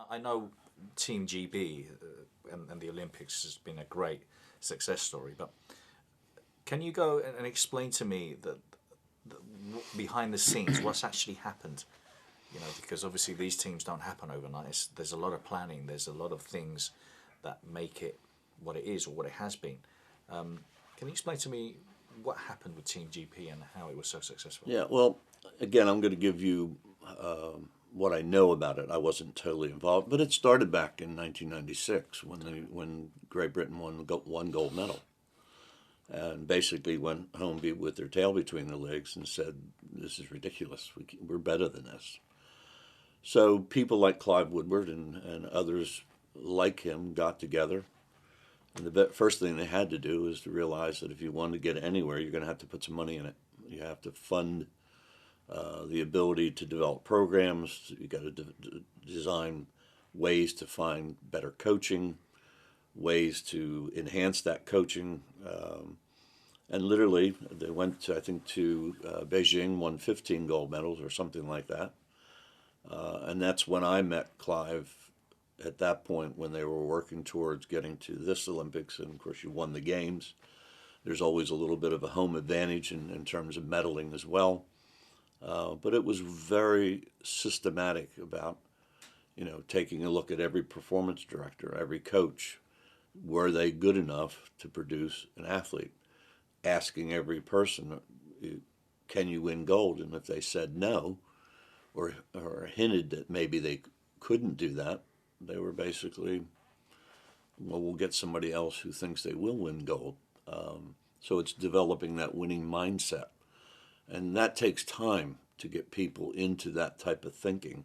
I know Team GB and the Olympics has been a great success story, but can you go and explain to me the behind the scenes what's actually happened? You know, because obviously these teams don't happen overnight. There's a lot of planning. There's a lot of things that make it what it is or what it has been. Can you explain to me what happened with Team GP and how it was so successful? Yeah, well, again, I'm going to give you what I know about it. I wasn't totally involved, but it started back in 1996 when Great Britain won one gold medal, and basically went home with their tail between their legs and said, "This is ridiculous. We're better than this." So people like Clive Woodward and others like him got together. And the first thing they had to do is to realize that if you want to get anywhere, you're going to have to put some money in it. You have to fund the ability to develop programs. You got to design ways to find better coaching, ways to enhance that coaching. And literally, they went, I think, to Beijing, won 15 gold medals or something like that. And that's when I met Clive at that point when they were working towards getting to this Olympics. And of course, you won the games. There's always a little bit of a home advantage in terms of medaling as well. But it was very systematic about, taking a look at every performance director, every coach. Were they good enough to produce an athlete? Asking every person, can you win gold? And if they said no, or hinted that maybe they couldn't do that, they were basically, well, we'll get somebody else who thinks they will win gold. So it's developing that winning mindset. And that takes time to get people into that type of thinking.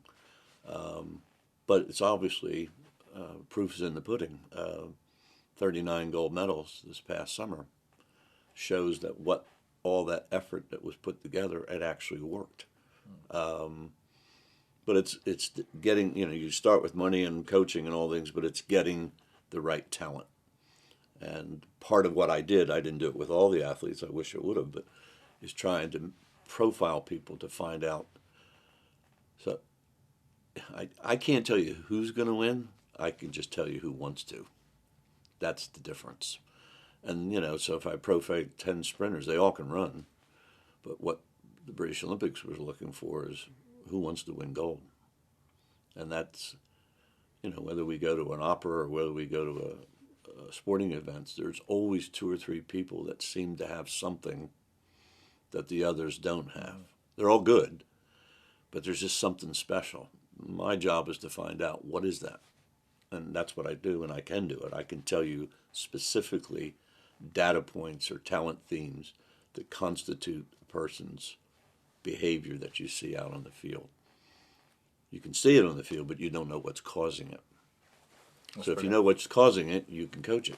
But it's obviously, proof is in the pudding. 39 gold medals this past summer shows that all that effort that was put together, it actually worked. But it's getting, you start with money and coaching and all things, but it's getting the right talent. And part of what I didn't do it with all the athletes, I wish I would have, but is trying to profile people to find out. So I can't tell you who's going to win. I can just tell you who wants to. That's the difference. And, so if I profile 10 sprinters, they all can run. But what the British Olympics was looking for is who wants to win gold. And that's, whether we go to an opera or whether we go to a sporting events, there's always two or three people that seem to have something that the others don't have. They're all good, but there's just something special. My job is to find out what is that. And that's what I do, and I can do it. I can tell you specifically data points or talent themes that constitute a person's behavior that you see out on the field. You can see it on the field, but you don't know what's causing it. That's so if you brilliant. know what's causing it, you can coach it.